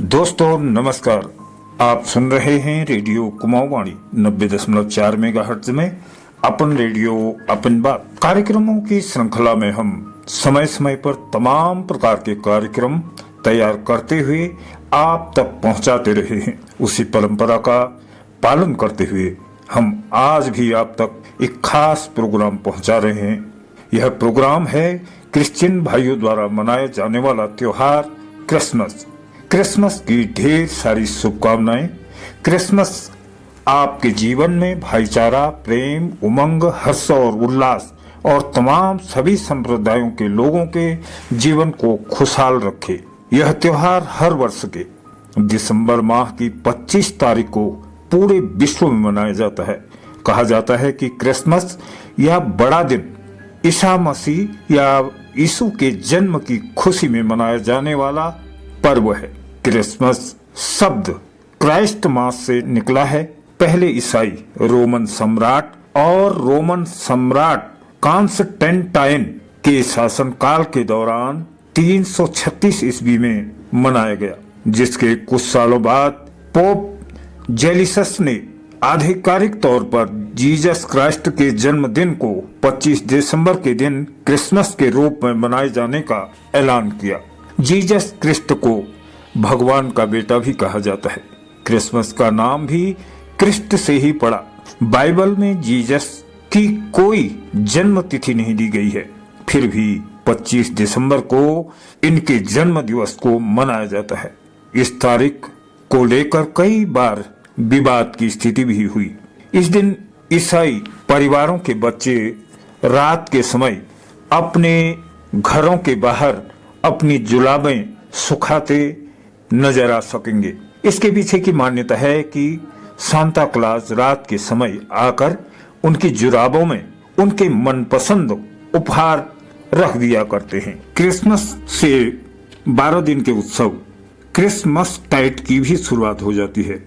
दोस्तों नमस्कार। आप सुन रहे हैं रेडियो कुमाऊं वाणी 90.4 मेगाहर्ट्ज में अपन रेडियो अपन बात कार्यक्रमों की श्रृंखला में हम समय समय पर तमाम प्रकार के कार्यक्रम तैयार करते हुए आप तक पहुंचाते रहे हैं। उसी परंपरा का पालन करते हुए हम आज भी आप तक एक खास प्रोग्राम पहुंचा रहे हैं। यह प्रोग्राम है क्रिश्चियन भाइयों द्वारा मनाया जाने वाला त्योहार क्रिसमस की ढेर सारी शुभकामनाएं। क्रिसमस आपके जीवन में भाईचारा, प्रेम, उमंग, हर्ष और उल्लास और तमाम सभी संप्रदायों के लोगों के जीवन को खुशहाल रखे। यह त्योहार हर वर्ष के दिसंबर माह की 25 तारीख को पूरे विश्व में मनाया जाता है। कहा जाता है कि क्रिसमस या बड़ा दिन ईसा मसीह या यीशु के जन्म की खुशी में मनाया जाने वाला पर्व है। क्रिसमस शब्द क्राइस्ट मास से निकला है। पहले ईसाई रोमन सम्राट कॉन्स्टेंटाइन के शासनकाल के दौरान 336 ईस्वी में मनाया गया, जिसके कुछ सालों बाद पोप जेलिसस ने आधिकारिक तौर पर जीसस क्राइस्ट के जन्मदिन को 25 दिसंबर के दिन क्रिसमस के रूप में मनाए जाने का ऐलान किया। जीसस क्रिस्ट को भगवान का बेटा भी कहा जाता है। क्रिसमस का नाम भी क्रिस्ट से ही पड़ा। बाइबल में जीसस की कोई जन्म तिथि नहीं दी गई है, फिर भी 25 दिसंबर को इनके जन्म दिवस को मनाया जाता है। इस तारीख को लेकर कई बार विवाद की स्थिति भी हुई। इस दिन ईसाई परिवारों के बच्चे रात के समय अपने घरों के बाहर अपनी जुलाबें सुखाते नजर आ सकेंगे। इसके पीछे की मान्यता है कि सांता क्लॉज रात के समय आकर उनकी जुराबों में उनके मनपसंद उपहार रख दिया करते हैं। क्रिसमस से 12 दिन के उत्सव क्रिसमस टाइड की भी शुरुआत हो जाती है।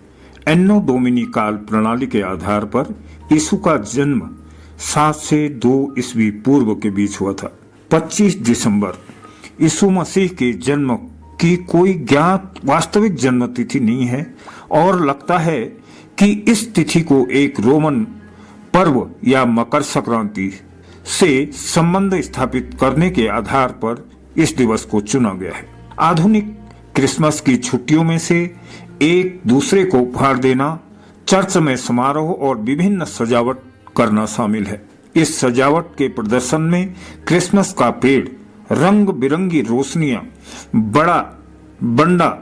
एन्नो डोमिनी काल प्रणाली के आधार पर यीशु का जन्म 7 से 2 ईस्वी पूर्व के बीच हुआ था। 25 दिसंबर यीशु मसीह के जन्म की कोई ज्ञात वास्तविक जन्म तिथि नहीं है और लगता है कि इस तिथि को एक रोमन पर्व या मकर संक्रांति से संबंध स्थापित करने के आधार पर इस दिवस को चुना गया है। आधुनिक क्रिसमस की छुट्टियों में से एक दूसरे को उपहार देना, चर्च में समारोह और विभिन्न सजावट करना शामिल है। इस सजावट के प्रदर्शन में क्रिसमस का पेड़, रंग बिरंगी रोशनियां, बड़ा बंडा,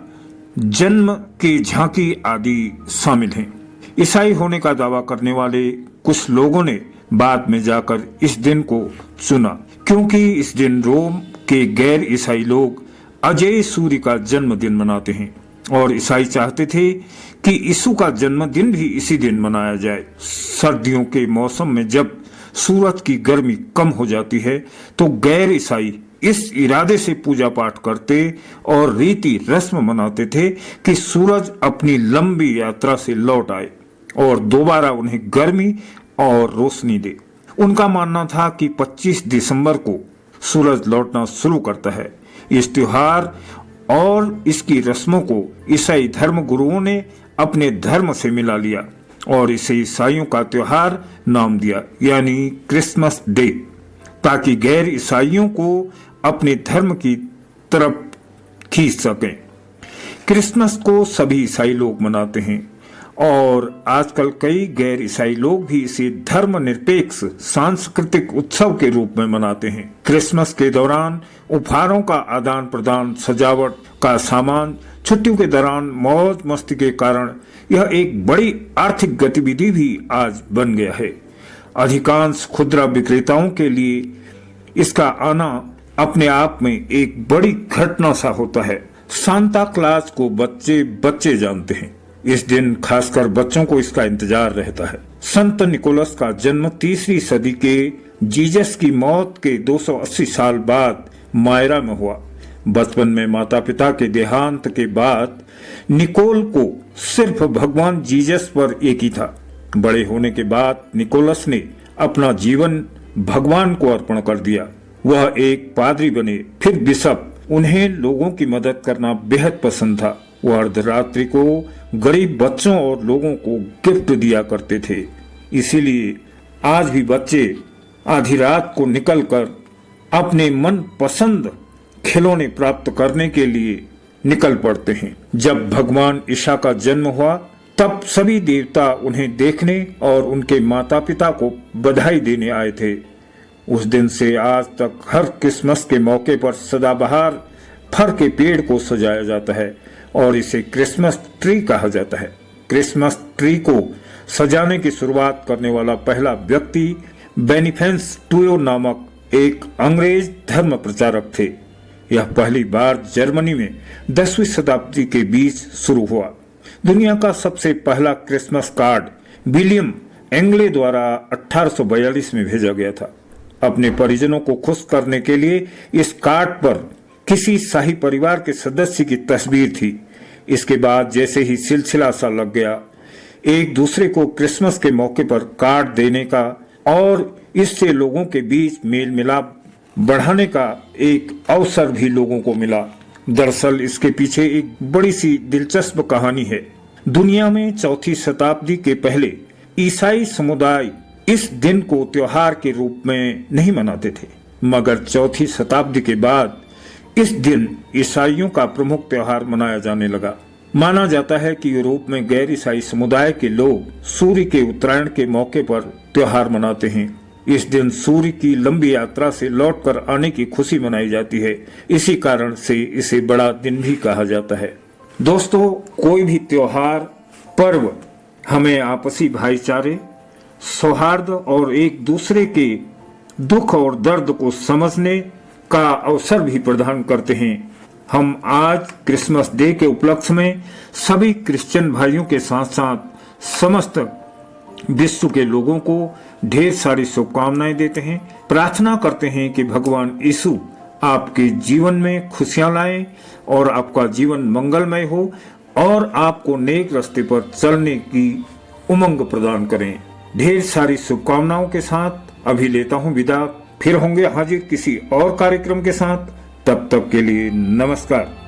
जन्म की झांकी आदि शामिल हैं। ईसाई होने का दावा करने वाले कुछ लोगों ने बाद में जाकर इस दिन को चुना, क्योंकि इस दिन रोम के गैर ईसाई लोग अजय सूर्य का जन्मदिन मनाते हैं और ईसाई चाहते थे कि यीशु का जन्मदिन भी इसी दिन मनाया जाए। सर्दियों के मौसम में जब सूरज की गर्मी कम हो जाती है तो गैर ईसाई इस इरादे से पूजा पाठ करते और रीति रस्म मनाते थे कि सूरज अपनी लंबी यात्रा से लौट आए और दोबारा उन्हें गर्मी और रोशनी दे। उनका मानना था कि 25 दिसंबर को सूरज लौटना शुरू करता है। इस त्योहार और इसकी रस्मों को ईसाई धर्म गुरुओं ने अपने धर्म से मिला लिया और इसे ईसाइयों का त्योहार नाम दिया, यानी क्रिसमस डे, ताकि गैर ईसाइयों को अपने धर्म की तरफ खींच सकें। क्रिसमस को सभी ईसाई लोग मनाते हैं और आजकल कई गैर ईसाई लोग भी इसे धर्मनिरपेक्ष सांस्कृतिक उत्सव के रूप में मनाते हैं। क्रिसमस के दौरान उपहारों का आदान प्रदान, सजावट का सामान, छुट्टियों के दौरान मौज मस्ती के कारण यह एक बड़ी आर्थिक गतिविधि भी आज बन गया है। अधिकांश खुदरा विक्रेताओं के लिए इसका आना अपने आप में एक बड़ी घटना सा होता है। सांता क्लॉज को बच्चे जानते हैं। इस दिन खासकर बच्चों को इसका इंतजार रहता है। संत निकोलस का जन्म 3वीं सदी के जीसस की मौत के 280 साल बाद मायरा में हुआ। बचपन में माता पिता के देहांत के बाद निकोल को सिर्फ भगवान जीसस पर एक ही था। बड़े होने के बाद निकोलस ने अपना जीवन भगवान को अर्पण कर दिया। वह एक पादरी बने, फिर बिशप। उन्हें लोगों की मदद करना बेहद पसंद था। वो अर्धरात्रि को गरीब बच्चों और लोगों को गिफ्ट दिया करते थे। इसीलिए आज भी बच्चे आधी रात को निकलकर अपने मन पसंद खिलौने प्राप्त करने के लिए निकल पड़ते हैं। जब भगवान ईसा का जन्म हुआ तब सभी देवता उन्हें देखने और उनके माता पिता को बधाई देने आए थे। उस दिन से आज तक हर क्रिसमस के मौके पर सदाबहार फर के पेड़ को सजाया जाता है और इसे क्रिसमस ट्री कहा जाता है। क्रिसमस ट्री को सजाने की शुरुआत करने वाला पहला व्यक्ति बेनिफेंस टूयो नामक एक अंग्रेज धर्म प्रचारक थे। यह पहली बार जर्मनी में 10वीं शताब्दी के बीच शुरू हुआ। दुनिया का सबसे पहला क्रिसमस कार्ड विलियम एंगले द्वारा 1842 में भेजा गया था। अपने परिजनों को खुश करने के लिए इस कार्ड पर किसी शाही परिवार के सदस्य की तस्वीर थी। इसके बाद जैसे ही सिलसिला सा लग गया, एक दूसरे को क्रिसमस के मौके पर कार्ड देने का और इससे लोगों के बीच मेल मिलाप बढ़ाने का एक अवसर भी लोगों को मिला। दरअसल इसके पीछे एक बड़ी सी दिलचस्प कहानी है। दुनिया में 4वीं शताब्दी के पहले ईसाई समुदाय इस दिन को त्योहार के रूप में नहीं मनाते थे, मगर 4वीं शताब्दी के बाद इस दिन ईसाइयों का प्रमुख त्योहार मनाया जाने लगा। माना जाता है कि यूरोप में गैर ईसाई समुदाय के लोग सूर्य के उत्तरायण के मौके पर त्योहार मनाते हैं। इस दिन सूर्य की लंबी यात्रा से लौटकर आने की खुशी मनाई जाती है। इसी कारण से इसे बड़ा दिन भी कहा जाता है। दोस्तों, कोई भी त्योहार पर्व हमें आपसी भाईचारे, सौहार्द और एक दूसरे के दुख और दर्द को समझने का अवसर भी प्रदान करते हैं। हम आज क्रिसमस डे के उपलक्ष्य में सभी क्रिश्चियन भाइयों के साथ साथ समस्त विश्व के लोगों को ढेर सारी शुभकामनाएं देते हैं। प्रार्थना करते हैं कि भगवान यीशु आपके जीवन में खुशियां लाए और आपका जीवन मंगलमय हो और आपको नेक रास्ते पर चलने की उमंग प्रदान करें। ढेर सारी शुभकामनाओं के साथ अभी लेता हूं विदा। फिर होंगे हाजिर किसी और कार्यक्रम के साथ। तब तक के लिए नमस्कार।